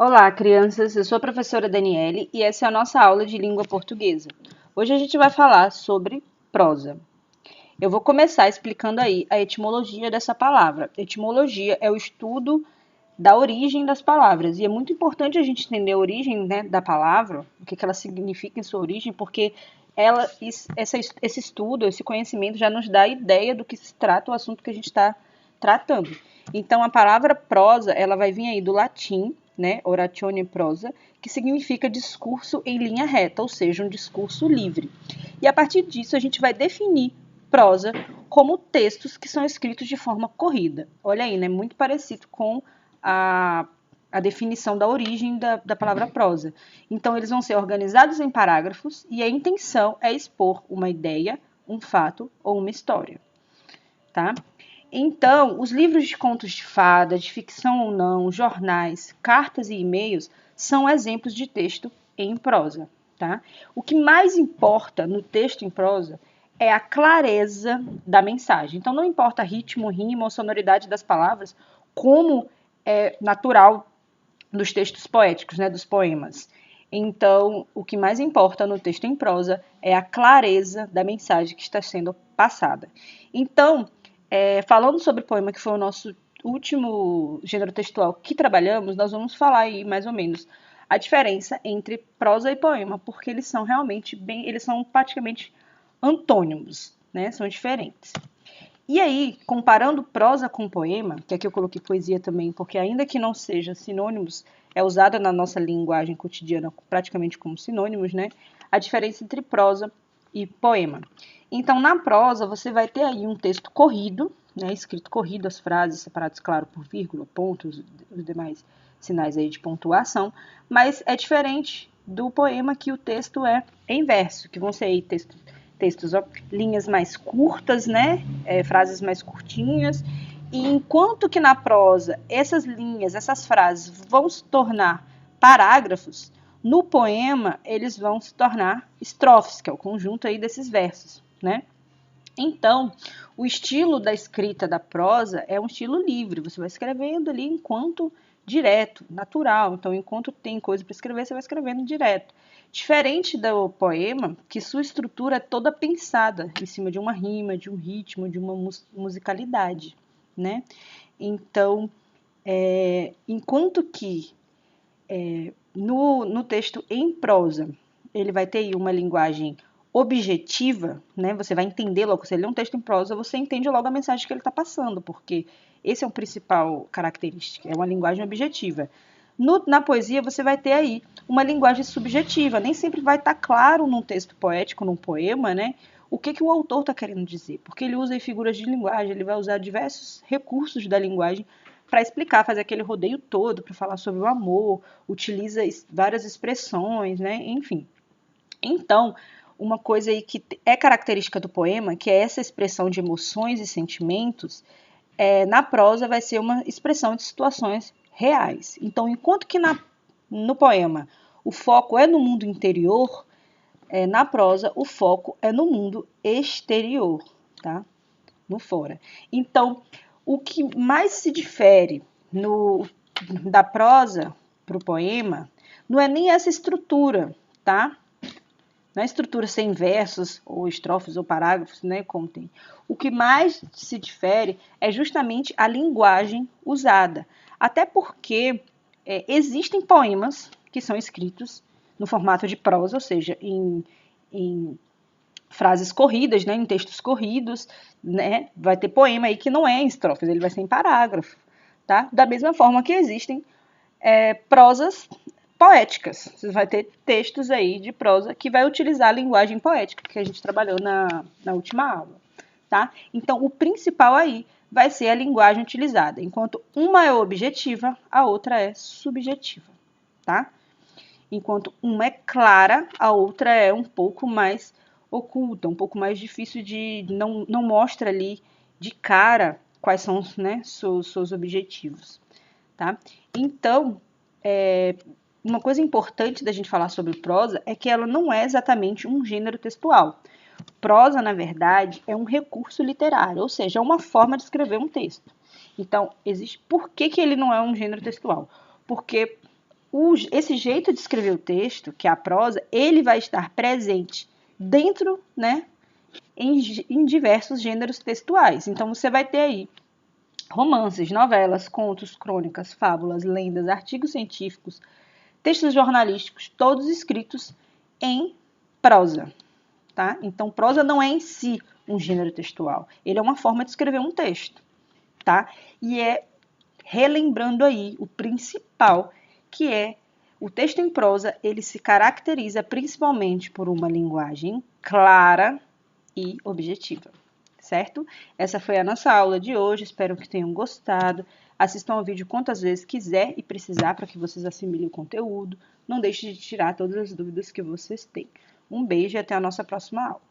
Olá, crianças. Eu sou a professora Daniele e essa é a nossa aula de língua portuguesa. Hoje a gente vai falar sobre prosa. Eu vou começar explicando aí a etimologia dessa palavra. Etimologia é o estudo da origem das palavras e é muito importante a gente entender a origem, né, da palavra, o que ela significa em sua origem, porque esse estudo, esse conhecimento já nos dá a ideia do que se trata o assunto que a gente está tratando. Então, a palavra prosa, ela vai vir aí do latim, né, oratione prosa, que significa discurso em linha reta, ou seja, um discurso livre. E a partir disso, a gente vai definir prosa como textos que são escritos de forma corrida. Olha aí, né, muito parecido com a definição da origem da palavra prosa. Então, eles vão ser organizados em parágrafos e a intenção é expor uma ideia, um fato ou uma história. Tá? Então, os livros de contos de fada, de ficção ou não, jornais, cartas e e-mails são exemplos de texto em prosa. Tá? O que mais importa no texto em prosa é a clareza da mensagem. Então, não importa ritmo, rima ou sonoridade das palavras, como é natural dos textos poéticos, né, dos poemas. Então, o que mais importa no texto em prosa é a clareza da mensagem que está sendo passada. Então, falando sobre poema, que foi o nosso último gênero textual que trabalhamos, nós vamos falar aí mais ou menos a diferença entre prosa e poema, porque eles são eles são praticamente antônimos, né? São diferentes. E aí, comparando prosa com poema, que aqui eu coloquei poesia também, porque ainda que não sejam sinônimos, é usada na nossa linguagem cotidiana praticamente como sinônimos, né? A diferença entre prosa e poema. Então, na prosa, você vai ter aí um texto corrido, né? Escrito corrido, as frases separadas, claro, por vírgula, pontos, os demais sinais aí de pontuação, mas é diferente do poema que o texto é em verso, que vão ser aí textos, ó, linhas mais curtas, né? Frases mais curtinhas. E enquanto que na prosa essas linhas, essas frases vão se tornar parágrafos, no poema eles vão se tornar estrofes, que é o conjunto aí desses versos, né? Então, o estilo da escrita da prosa é um estilo livre, você vai escrevendo ali enquanto direto, natural. Então, enquanto tem coisa para escrever, você vai escrevendo direto. Diferente do poema, que sua estrutura é toda pensada em cima de uma rima, de um ritmo, de uma musicalidade, né? Então, enquanto que no texto em prosa, ele vai ter uma linguagem objetiva, né? Você vai entender logo, se ele é um texto em prosa, você entende logo a mensagem que ele está passando, porque esse é o principal característica, é uma linguagem objetiva. Na poesia, você vai ter aí uma linguagem subjetiva, nem sempre vai estar claro num texto poético, num poema, né? O que o autor está querendo dizer, porque ele usa figuras de linguagem, ele vai usar diversos recursos da linguagem para explicar, fazer aquele rodeio todo para falar sobre o amor, utiliza várias expressões, né? Enfim. Então, uma coisa aí que é característica do poema, que é essa expressão de emoções e sentimentos, na prosa vai ser uma expressão de situações reais. Então, enquanto que no poema o foco é no mundo interior, na prosa o foco é no mundo exterior, tá? No fora. Então, o que mais se difere da prosa para o poema não é nem essa estrutura, tá? Não é estrutura sem versos, ou estrofes, ou parágrafos, né, como tem. O que mais se difere é justamente a linguagem usada. Até porque existem poemas que são escritos no formato de prosa, ou seja, em frases corridas, né, em textos corridos, né, vai ter poema aí que não é em estrofes, ele vai ser em parágrafo, tá? Da mesma forma que existem prosas poéticas, você vai ter textos aí de prosa que vai utilizar a linguagem poética que a gente trabalhou na última aula, tá? Então, o principal aí vai ser a linguagem utilizada, enquanto uma é objetiva, a outra é subjetiva, tá? Enquanto uma é clara, a outra é um pouco mais oculta, um pouco mais difícil de... não mostra ali de cara quais são, né, seus objetivos, tá? Então, uma coisa importante da gente falar sobre prosa é que ela não é exatamente um gênero textual. Prosa, na verdade, é um recurso literário, ou seja, é uma forma de escrever um texto. Então, por que ele não é um gênero textual? Porque esse jeito de escrever o texto, que é a prosa, ele vai estar presente dentro, né, em diversos gêneros textuais. Então, você vai ter aí romances, novelas, contos, crônicas, fábulas, lendas, artigos científicos, textos jornalísticos, todos escritos em prosa, tá? Então, prosa não é em si um gênero textual, ele é uma forma de escrever um texto, tá? E é relembrando aí o principal, que é o texto em prosa, ele se caracteriza principalmente por uma linguagem clara e objetiva, certo? Essa foi a nossa aula de hoje, espero que tenham gostado. Assistam ao vídeo quantas vezes quiser e precisar para que vocês assimilem o conteúdo. Não deixe de tirar todas as dúvidas que vocês têm. Um beijo e até a nossa próxima aula.